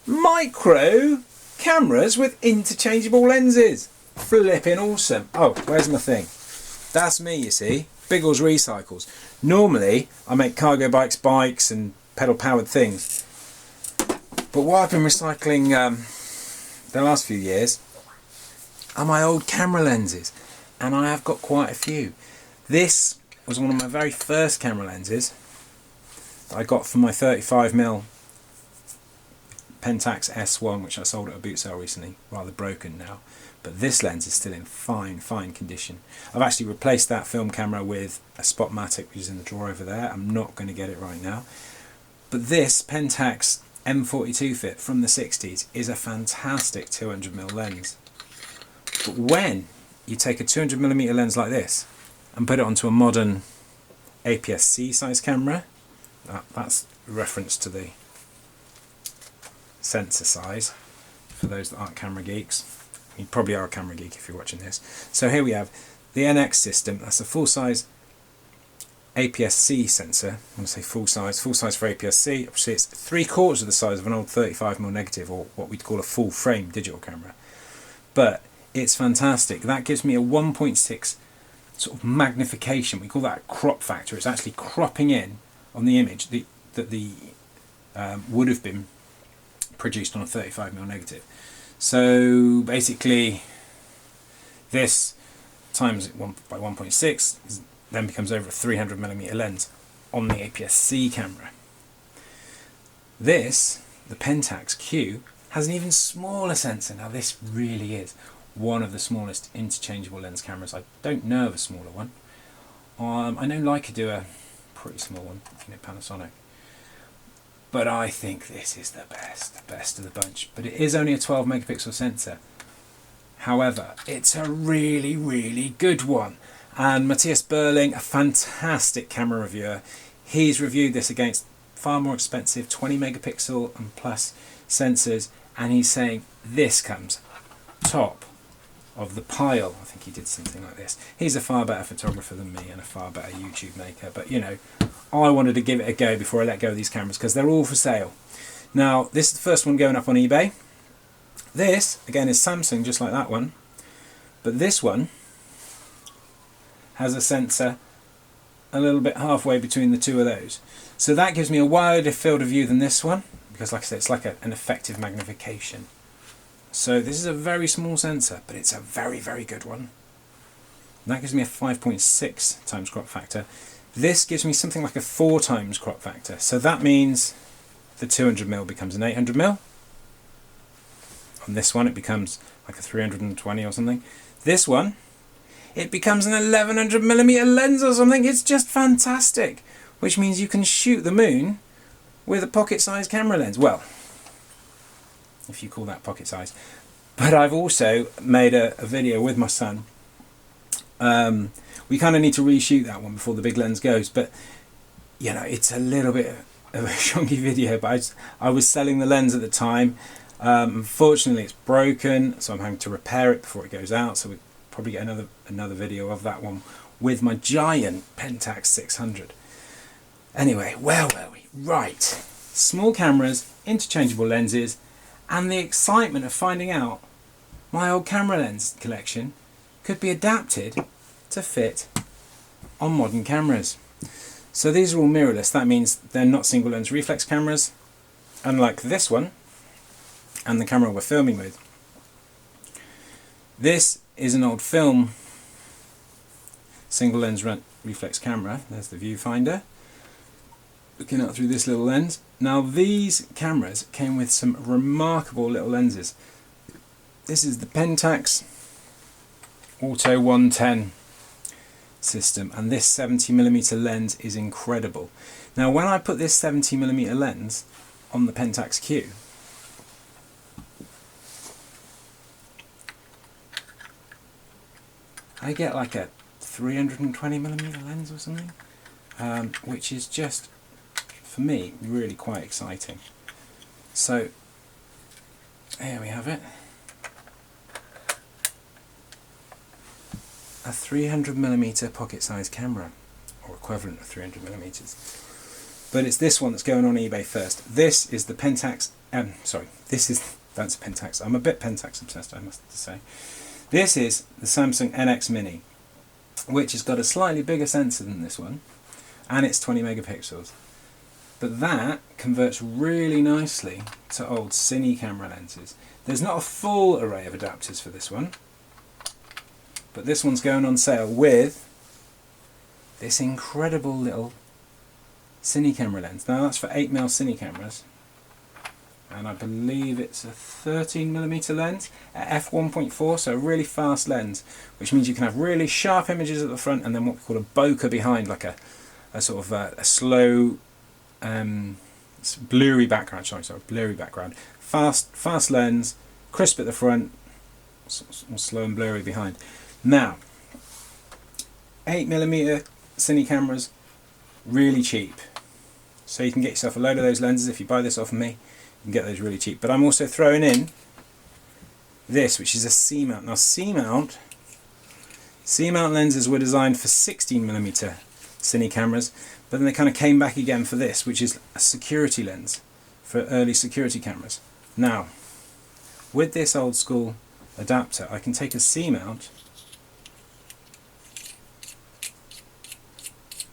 Micro cameras with interchangeable lenses. Flipping awesome. Oh, where's my thing? That's me, you see. Biggles Recycles. Normally, I make cargo bikes and pedal powered things. But what I've been recycling the last few years are my old camera lenses. And I have got quite a few. This was one of my very first camera lenses that I got for my 35mm Pentax S1, which I sold at a boot sale recently, rather broken now. But this lens is still in fine condition. I've actually replaced that film camera with a Spotmatic, which is in the drawer over there. I'm not going to get it right now. But this Pentax M42 fit from the 60s is a fantastic 200mm lens. But when you take a 200mm lens like this and put it onto a modern APS-C size camera, that's a reference to the sensor size for those that aren't camera geeks. You probably are a camera geek if you're watching this. So here we have the NX system. That's a full-size APS-C sensor. I'm going to say full size for APS-C. Obviously it's 3/4 of the size of an old 35mm negative, or what we'd call a full frame digital camera. But it's fantastic. That gives me a 1.6 sort of magnification. We call that a crop factor. It's actually cropping in on the image that would have been produced on a 35mm negative. So basically this times it by 1.6 then becomes over a 300mm lens on the APS-C camera. This, the Pentax Q, has an even smaller sensor. Now this really is one of the smallest interchangeable lens cameras. I don't know of a smaller one. I know Leica do a pretty small one, Panasonic. But I think this is the best of the bunch. But it is only a 12 megapixel sensor. However, it's a really good one. And Matthias Berling, a fantastic camera reviewer, he's reviewed this against far more expensive 20 megapixel and plus sensors, and he's saying this comes top of the pile. I think he did something like this. He's a far better photographer than me and a far better YouTube maker, but I wanted to give it a go before I let go of these cameras because they're all for sale. Now this is the first one going up on eBay. This again is Samsung, just like that one, but this one has a sensor a little bit halfway between the two of those, so that gives me a wider field of view than this one, because like I said, it's like an effective magnification. So this is a very small sensor, but it's a very good one. And that gives me a 5.6 times crop factor. This gives me something like a 4 times crop factor. So that means the 200mm becomes an 800mm. On this one it becomes like a 320 or something. This one, it becomes an 1100mm lens or something. It's just fantastic. Which means you can shoot the moon with a pocket-sized camera lens. Well, if you call that pocket size. But I've also made a video with my son. We kind of need to reshoot that one before the big lens goes, but it's a little bit of a shonky video, but I was selling the lens at the time. Unfortunately it's broken, so I'm having to repair it before it goes out, so we'll probably get another video of that one with my giant Pentax 600. Anyway, where were we? Right, small cameras, interchangeable lenses, and the excitement of finding out my old camera lens collection could be adapted to fit on modern cameras. So these are all mirrorless. That means they're not single lens reflex cameras, unlike this one and the camera we're filming with. This is an old film single lens reflex camera. There's the viewfinder looking out through this little lens. Now these cameras came with some remarkable little lenses. This is the Pentax Auto 110 system, and this 70mm lens is incredible. Now when I put this 70mm lens on the Pentax Q, I get like a 320mm lens or something, which is just, for me, really quite exciting. So here we have it. A 300mm pocket-sized camera, or equivalent of 300mm. but it's this one that's going on eBay first. This is the Pentax, that's a Pentax. I'm a bit Pentax obsessed, I must say. This is the Samsung NX Mini, which has got a slightly bigger sensor than this one, and it's 20 megapixels. But that converts really nicely to old cine camera lenses. There's not a full array of adapters for this one, but this one's going on sale with this incredible little cine camera lens. Now that's for 8mm cine cameras, and I believe it's a 13mm lens at f1.4, so a really fast lens, which means you can have really sharp images at the front and then what we call a bokeh behind, like a sort of a slow blurry background. Blurry background. Fast lens, crisp at the front, slow and blurry behind. Now, 8mm cine cameras, really cheap. So you can get yourself a load of those lenses. If you buy this off of me, you can get those really cheap. But I'm also throwing in this, which is a C-mount. Now C-mount lenses were designed for 16mm cine cameras, but then they kind of came back again for this, which is a security lens for early security cameras. Now, with this old school adapter, I can take a C-mount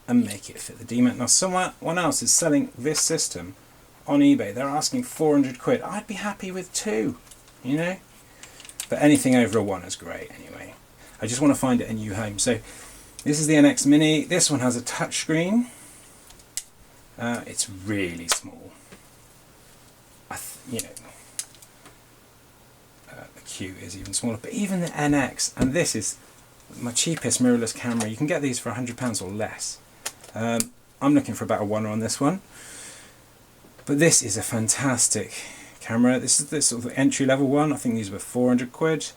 and make it fit the D-mount. Now someone else is selling this system on eBay. They're asking 400 quid. I'd be happy with 2, you know? But anything over a 1 is great anyway. I just want to find it a new home. So this is the NX Mini. This one has a touchscreen. It's really small. The Q is even smaller, but even the NX, and this is my cheapest mirrorless camera. You can get these for £100 or less. I'm looking for about a 1 on this one, but this is a fantastic camera. This is the sort of entry-level one. I think these were 400 quid.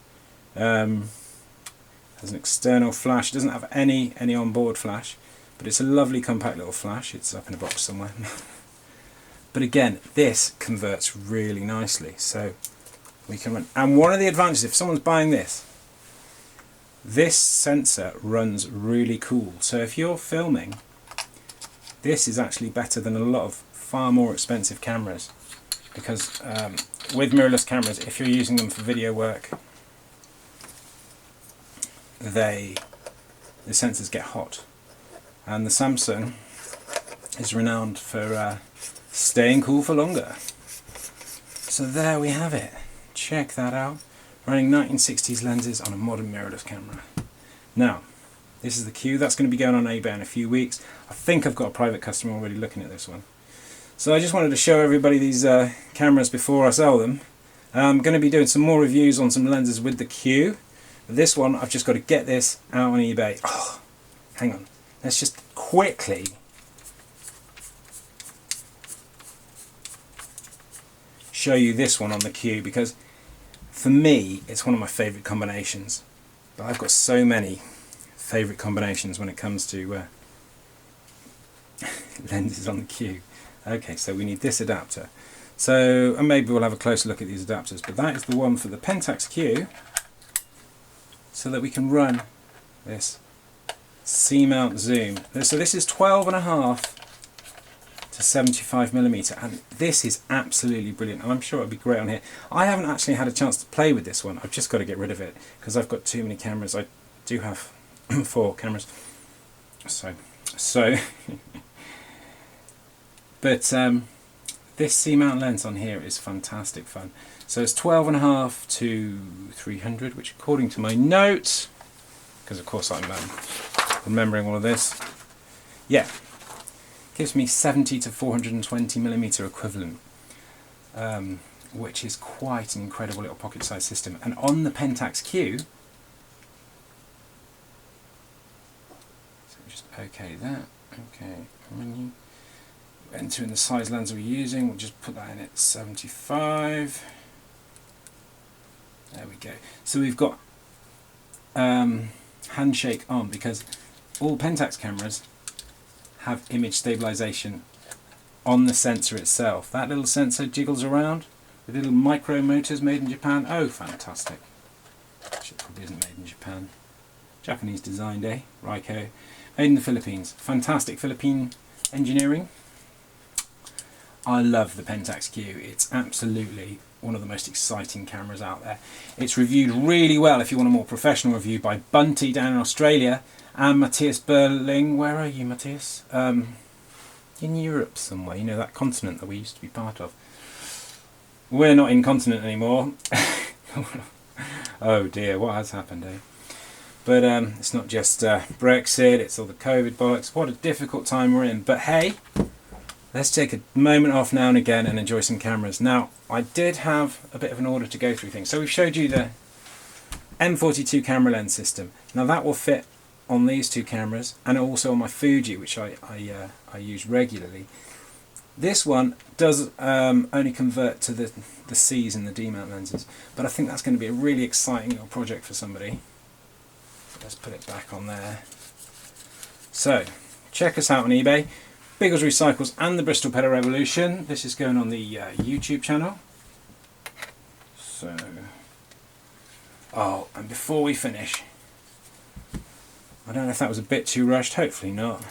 Has an external flash. It doesn't have any onboard flash, but it's a lovely compact little flash. It's up in a box somewhere. But again, this converts really nicely, so we can run. And one of the advantages, if someone's buying this sensor runs really cool. So if you're filming, this is actually better than a lot of far more expensive cameras, because with mirrorless cameras, if you're using them for video work, the sensors get hot, and the Samsung is renowned for staying cool for longer. So there we have it. Check that out. Running 1960s lenses on a modern mirrorless camera. Now, this is the Q. That's going to be going on eBay in a few weeks. I think I've got a private customer already looking at this one. So I just wanted to show everybody these cameras before I sell them. I'm going to be doing some more reviews on some lenses with the Q. This one, I've just got to get this out on eBay. Oh, hang on. Let's just quickly show you this one on the Q, because for me it's one of my favourite combinations. But I've got so many favourite combinations when it comes to lenses on the Q. Okay, so we need this adapter. So, and maybe we'll have a closer look at these adapters, but that is the one for the Pentax Q, so that we can run this C-mount zoom. So this is 12.5 to 75mm, and this is absolutely brilliant, and I'm sure it'll be great on here. I haven't actually had a chance to play with this one. I've just got to get rid of it because I've got too many cameras. I do have 4 cameras, so but this C-mount lens on here is fantastic fun. So it's 12.5 to 300, which according to my notes, because of course I'm remembering all of this, yeah, gives me 70 to 420mm equivalent, which is quite an incredible little pocket-sized system. And on the Pentax Q, so just okay that, okay, menu, entering the size lens we're using, we'll just put that in at 75. There we go. So we've got handshake on, because all Pentax cameras have image stabilization on the sensor itself. That little sensor jiggles around with little micro motors made in Japan. Oh, fantastic. Actually, it probably isn't made in Japan. Japanese designed, eh? Raiko. Made in the Philippines. Fantastic Philippine engineering. I love the Pentax Q. It's absolutely one of the most exciting cameras out there. It's reviewed really well, if you want a more professional review, by Bunty down in Australia, and Matthias Berling. Where are you, Matthias? In Europe somewhere, you know, that continent that we used to be part of. We're not in continent anymore. Oh dear, what has happened, eh? But it's not just Brexit, it's all the COVID bollocks. What a difficult time we're in. But hey, let's take a moment off now and again and enjoy some cameras. Now, I did have a bit of an order to go through things. So we've showed you the M42 camera lens system. Now that will fit on these two cameras and also on my Fuji, which I use regularly. This one does only convert to the C's and the D mount lenses, but I think that's going to be a really exciting little project for somebody. Let's put it back on there. So, check us out on eBay. Biggles Recycles and the Bristol Pedal Revolution. This is going on the YouTube channel. So, oh, and before we finish, I don't know if that was a bit too rushed. Hopefully not.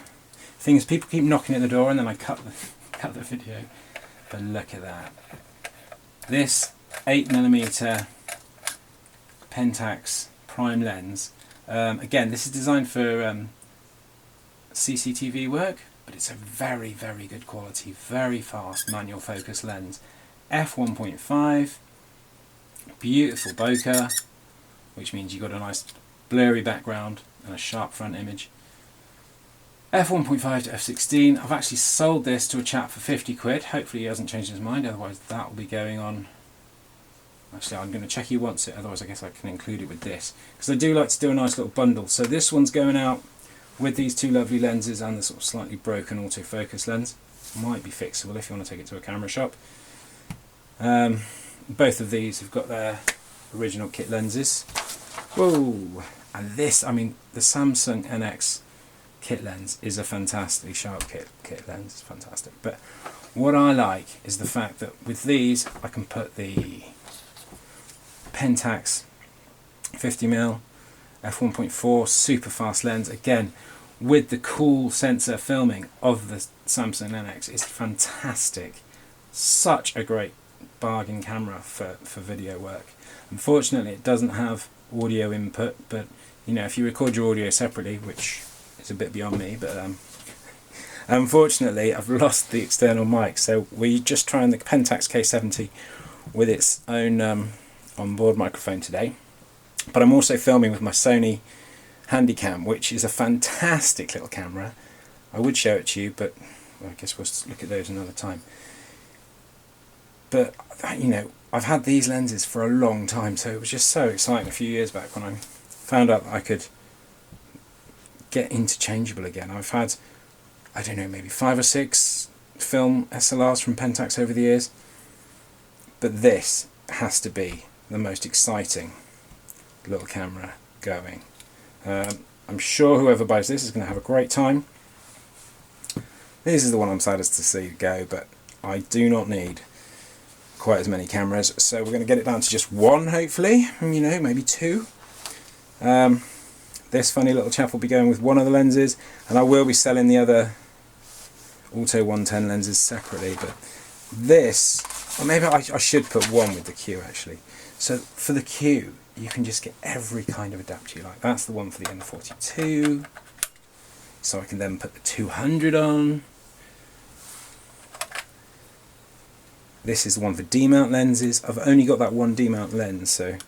Thing is, people keep knocking at the door and then I cut the video. But look at that. This 8mm Pentax prime lens. Again, this is designed for CCTV work, but it's a very, very good quality, very fast manual focus lens. f1.5, beautiful bokeh, which means you've got a nice blurry background and a sharp front image. f1.5 to f16. I've actually sold this to a chap for 50 quid. Hopefully he hasn't changed his mind, otherwise that will be going on. Actually, I'm going to check he wants it, otherwise I guess I can include it with this, because I do like to do a nice little bundle. So this one's going out with these two lovely lenses and the sort of slightly broken autofocus lens. Might be fixable if you want to take it to a camera shop. Both of these have got their original kit lenses. Whoa! And this, I mean, the Samsung NX kit lens is a fantastically sharp kit lens. It's fantastic. But what I like is the fact that with these I can put the Pentax 50mm f1.4 super fast lens, again with the cool sensor filming of the Samsung NX. It's fantastic. Such a great bargain camera for video work. Unfortunately it doesn't have audio input, but you know, if you record your audio separately, which is a bit beyond me, but unfortunately I've lost the external mic, so we're just trying the Pentax K70 with its own onboard microphone today. But I'm also filming with my Sony Handycam, which is a fantastic little camera. I would show it to you, but well, I guess we'll look at those another time. But you know, I've had these lenses for a long time, so it was just so exciting a few years back when I found out that I could get interchangeable again. I've had, I don't know, maybe 5 or 6 film SLRs from Pentax over the years, but this has to be the most exciting little camera going. I'm sure whoever buys this is going to have a great time. This is the one I'm saddest to see go, but I do not need quite as many cameras, so we're going to get it down to just one, hopefully, you know, maybe 2. This funny little chap will be going with one of the lenses, and I will be selling the other Auto 110 lenses separately, but this, or maybe I should put one with the Q actually. So for the Q, you can just get every kind of adapter you like. That's the one for the M42, so I can then put the 200 on. This is the one for D-mount lenses. I've only got that one D-mount lens, so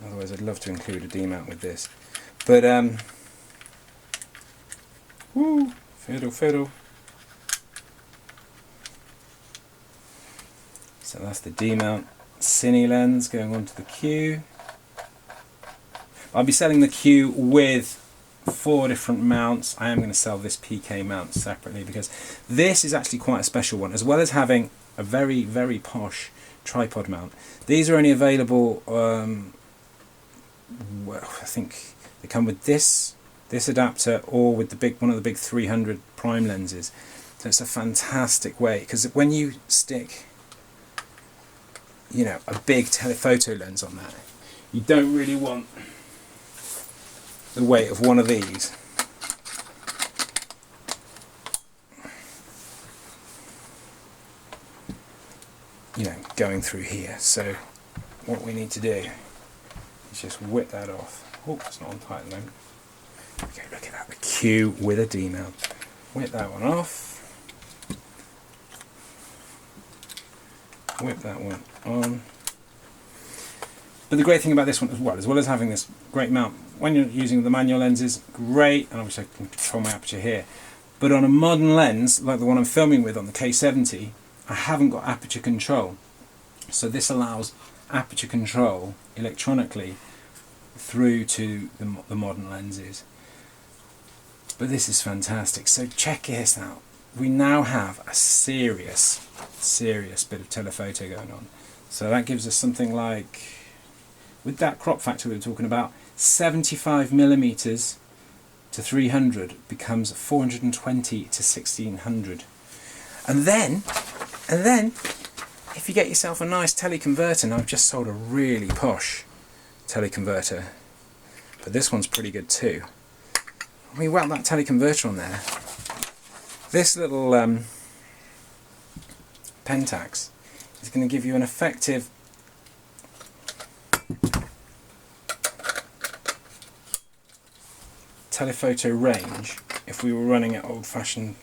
otherwise I'd love to include a D-mount with this. But woo, fiddle. So that's the D-mount Cine lens going onto the Q. I'll be selling the Q with 4 different mounts. I am going to sell this PK mount separately because this is actually quite a special one, as well as having a very, very posh tripod mount. These are only available, well, I think they come with this adapter or with the one of the big 300 prime lenses. So it's a fantastic way, because when you stick, you know, a big telephoto lens on that, you don't really want the weight of one of these. going through here. So what we need to do is just whip that off. Oh, it's not on tight at the moment. Okay, look at that, the Q with a D mount. Whip that one off. Whip that one on. But the great thing about this one as well as having this great mount, when you're using the manual lenses, great, and obviously I can control my aperture here. But on a modern lens, like the one I'm filming with on the K70, I haven't got aperture control. So this allows aperture control electronically through to the modern lenses. But this is fantastic. So check this out. We now have a serious bit of telephoto going on. So that gives us something like, with that crop factor we were talking about, 75 millimeters to 300 becomes 420 to 1600. And then if you get yourself a nice teleconverter, now I've just sold a really posh teleconverter, but this one's pretty good too. We whack that teleconverter on there. This little Pentax is going to give you an effective telephoto range if we were running it old-fashioned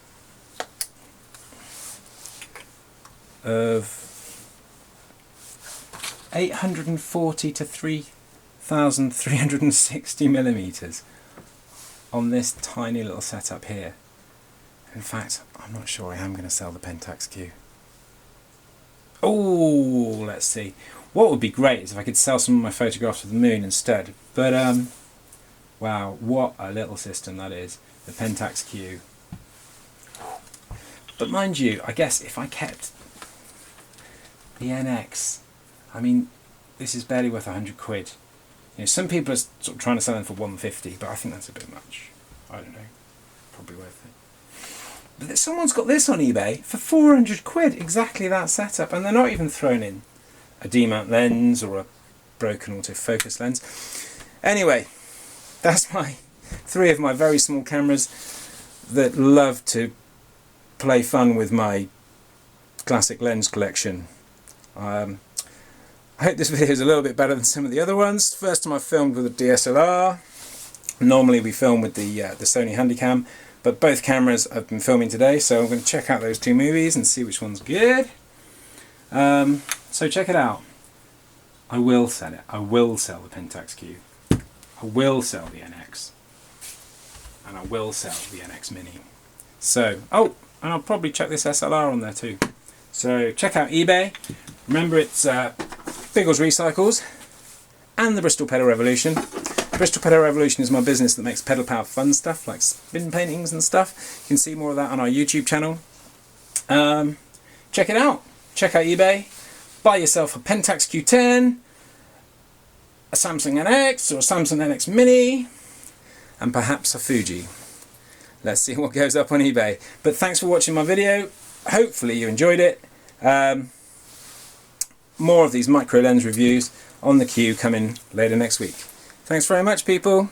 of 840 to 3,360 millimeters on this tiny little setup here. In fact, I'm not sure I am going to sell the Pentax Q. Oh, let's see. What would be great is if I could sell some of my photographs of the moon instead. But wow, what a little system that is, the Pentax Q. But mind you, I guess if I kept the NX, I mean, this is barely worth 100 quid. You know, some people are sort of trying to sell them for 150, but I think that's a bit much. I don't know, probably worth it. But someone's got this on eBay for 400 quid, exactly that setup, and they're not even throwing in a D-mount lens or a broken autofocus lens. Anyway, that's three of my very small cameras that love to play fun with my classic lens collection. I hope this video is a little bit better than some of the other ones. First time I filmed with a DSLR. Normally we film with the Sony Handycam, but both cameras I've been filming today, so I'm going to check out those two movies and see which one's good. So check it out. I will sell it. I will sell the Pentax Q. I will sell the NX. And I will sell the NX Mini. So, oh, and I'll probably chuck this SLR on there too. So check out eBay. Remember, it's Biggles Recycles and the Bristol Pedal Revolution. Bristol Pedal Revolution is my business that makes pedal power fun stuff like spin paintings and stuff. You can see more of that on our YouTube channel. Check it out. Check out eBay. Buy yourself a Pentax Q10, a Samsung NX or a Samsung NX Mini, and perhaps a Fuji. Let's see what goes up on eBay. But thanks for watching my video. Hopefully you enjoyed it. More of these micro lens reviews on the Q coming later next week. Thanks very much, people.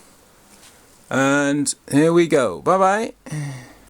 And here we go. Bye bye.